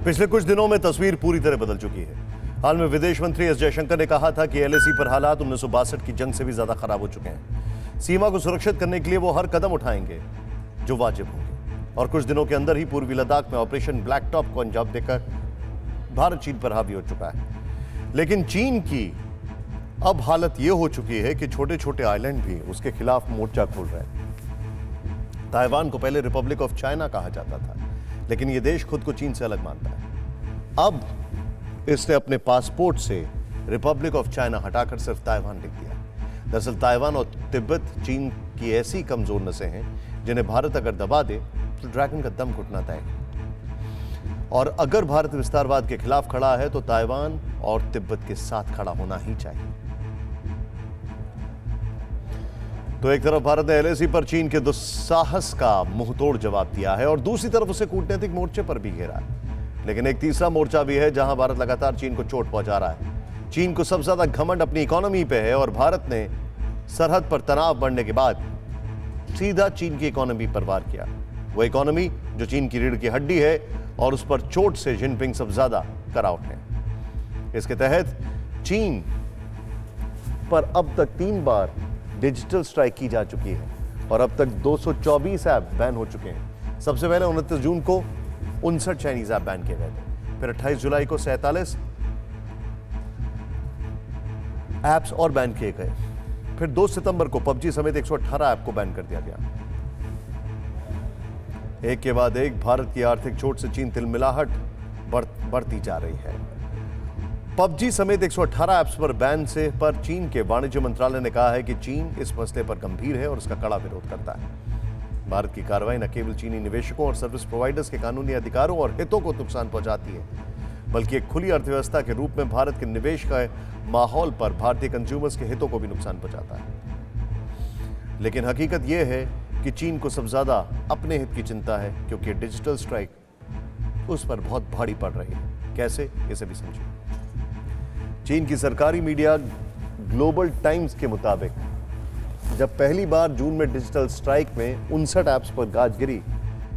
पिछले कुछ दिनों में तस्वीर पूरी तरह बदल चुकी है। हाल में विदेश मंत्री एस जयशंकर ने कहा था कि एलएसी पर हालात 1962 की जंग से भी ज्यादा खराब हो चुके हैं। सीमा को सुरक्षित करने के लिए वो हर कदम उठाएंगे जो वाजिब होंगे। और कुछ दिनों के अंदर ही पूर्वी लद्दाख में ऑपरेशन ब्लैक टॉप को अंजाम देकर भारत चीन पर हावी हो चुका है। लेकिन चीन की अब हालत यह हो चुकी है कि छोटे छोटे आइलैंड भी उसके खिलाफ मोर्चा खोल रहे हैं। ताइवान को पहले रिपब्लिक ऑफ चाइना कहा जाता था, लेकिन यह देश खुद को चीन से अलग मानता है। अब इसने अपने पासपोर्ट से रिपब्लिक ऑफ चाइना हटाकर सिर्फ ताइवान लिख दिया। दरअसल ताइवान और तिब्बत चीन की ऐसी कमजोर नसें हैं जिन्हें भारत अगर दबा दे तो ड्रैगन का दम घुटना तय है। और अगर भारत विस्तारवाद के खिलाफ खड़ा है तो ताइवान और तिब्बत के साथ खड़ा होना ही चाहिए। तो एक तरफ भारत ने एलएसी पर चीन के दुस्साहस का मुंहतोड़ जवाब दिया है और दूसरी तरफ उसे कूटनीतिक मोर्चे पर भी घेरा है। लेकिन एक तीसरा मोर्चा भी है जहां भारत लगातार चीन को चोट पहुंचा रहा है। चीन को सबसे ज्यादा घमंड अपनी इकोनॉमी पे है और भारत ने सरहद पर तनाव बढ़ने के बाद सीधा चीन की इकोनॉमी पर वार किया। वो इकोनॉमी जो चीन की रीढ़ की हड्डी है और उस पर चोट से जिनपिंग सबसे ज्यादा कराउट है। इसके तहत चीन पर अब तक 3 बार डिजिटल स्ट्राइक की जा चुकी है और अब तक 224 ऐप बैन हो चुके हैं। सबसे पहले 29 जून को 59 चाइनीज ऐप बैन किए गए थे, फिर 28 जुलाई को 47 ऐप्स और बैन किए गए, फिर 2 सितंबर को पबजी समेत 118 ऐप को बैन कर दिया गया। एक के बाद एक भारत की आर्थिक चोट से चीन तिलमिलाहट बढ़ती जा रही है। पबजी समेत 118 ऐप्स पर बैन से पर चीन के वाणिज्य मंत्रालय ने कहा है कि चीन इस मसले पर गंभीर है और उसका कड़ा विरोध करता है। भारत की कार्रवाई न केवल चीनी निवेशकों और सर्विस प्रोवाइडर्स के कानूनी अधिकारों और हितों को नुकसान पहुंचाती है, बल्कि एक खुली अर्थव्यवस्था के रूप में भारत के निवेश का माहौल पर भारतीय कंज्यूमर्स के हितों को भी नुकसान पहुंचाता है। लेकिन हकीकत यह है कि चीन को सबसे ज्यादा अपने हित की चिंता है, क्योंकि डिजिटल स्ट्राइक उस पर बहुत भारी पड़ रही है। कैसे, इसे भी समझिए। चीन की सरकारी मीडिया ग्लोबल टाइम्स के मुताबिक जब पहली बार जून में डिजिटल स्ट्राइक में 59 ऐप्स पर गाज गिरी,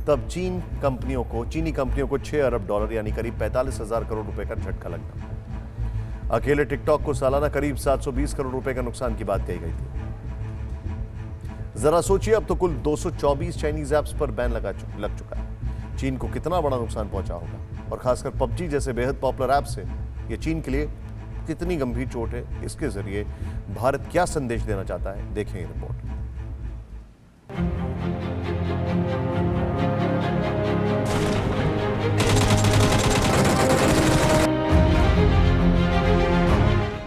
तब चीनी कंपनियों को 6 अरब डॉलर यानी करीब 45,000 करोड़ रुपए का झटका लगना। अकेले टिकटॉक को सालाना करीब 720 करोड़ रुपए का नुकसान की बात कही गई थी। जरा सोचिए, अब तो कुल 224 चाइनीज ऐप्स पर बैन लग चुका है। चीन को कितना बड़ा नुकसान पहुंचा होगा, और खासकर पबजी जैसे बेहद पॉपुलर ऐप से यह चीन के लिए कितनी गंभीर चोट है। इसके जरिए भारत क्या संदेश देना चाहता है, देखें ये रिपोर्ट।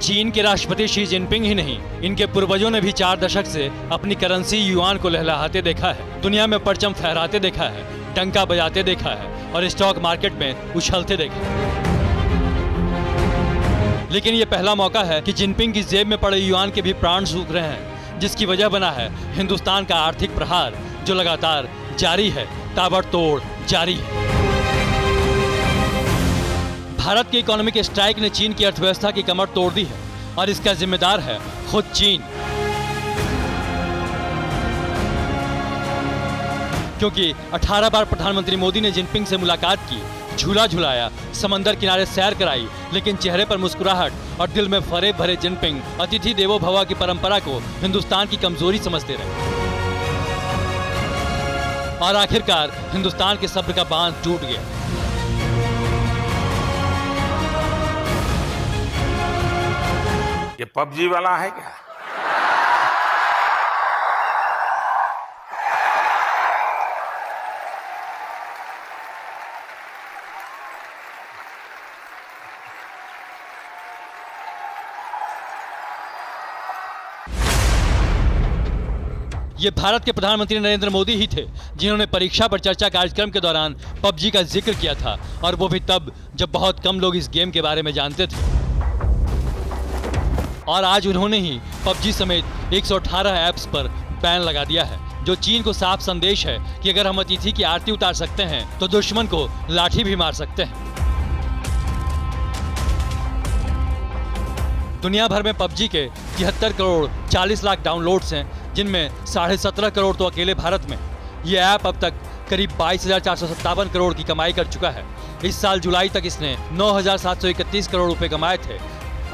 चीन के राष्ट्रपति शी जिनपिंग ही नहीं, इनके पूर्वजों ने भी 4 दशक से अपनी करेंसी युआन को लहलहाते देखा है, दुनिया में परचम फहराते देखा है, डंका बजाते देखा है और स्टॉक मार्केट में उछलते देखा है। लेकिन ये पहला मौका है कि जिनपिंग की जेब में पड़े युआन के भी प्राण सूख रहे हैं, जिसकी वजह बना है हिंदुस्तान का आर्थिक प्रहार जो लगातार जारी है, ताबड़तोड़ जारी है। भारत के इकोनॉमिक स्ट्राइक ने चीन की अर्थव्यवस्था की कमर तोड़ दी है और इसका जिम्मेदार है खुद चीन, क्योंकि 18 बार प्रधानमंत्री मोदी ने जिनपिंग से मुलाकात की, झूला झुलाया, समंदर किनारे सैर कराई, लेकिन चेहरे पर मुस्कुराहट और दिल में फरेब भरे जिनपिंग अतिथि देवो भव की परंपरा को हिंदुस्तान की कमजोरी समझते रहे और आखिरकार हिंदुस्तान के सब्र का बांध टूट गया। ये पबजी वाला है क्या? ये भारत के प्रधानमंत्री नरेंद्र मोदी ही थे जिन्होंने परीक्षा पर चर्चा कार्यक्रम के दौरान पबजी का जिक्र किया था, और वो भी तब जब बहुत कम लोग इस गेम के बारे में जानते थे। और आज उन्होंने ही पबजी समेत 118 ऐप्स पर बैन लगा दिया है, जो चीन को साफ संदेश है कि अगर हम अतिथि की आरती उतार सकते हैं तो दुश्मन को लाठी भी मार सकते हैं। दुनिया भर में पबजी के 73 करोड़ 40 लाख डाउनलोड्स हैं, जिनमें 17.5 करोड़ तो अकेले भारत में। ये ऐप अब तक करीब 22,457 करोड़ की कमाई कर चुका है। इस साल जुलाई तक इसने 9,731 करोड़ रुपए कमाए थे।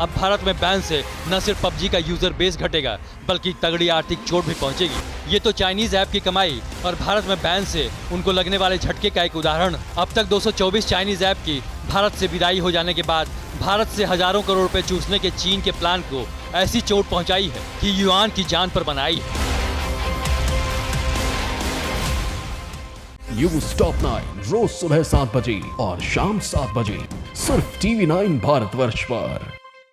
अब भारत में बैन से न सिर्फ पबजी का यूजर बेस घटेगा बल्कि तगड़ी आर्थिक चोट भी पहुंचेगी। ये तो चाइनीज ऐप की कमाई और भारत में बैन से उनको लगने वाले झटके का एक उदाहरण। अब तक 224 चाइनीज ऐप की भारत से विदाई हो जाने के बाद भारत से हजारों करोड़ रुपए चूसने के चीन के प्लान को ऐसी चोट पहुंचाई है कि युआन की जान पर बनाई है। न्यूज टॉप 9 रोज सुबह 7 बजे और शाम 7 बजे सिर्फ TV9 भारतवर्ष पर।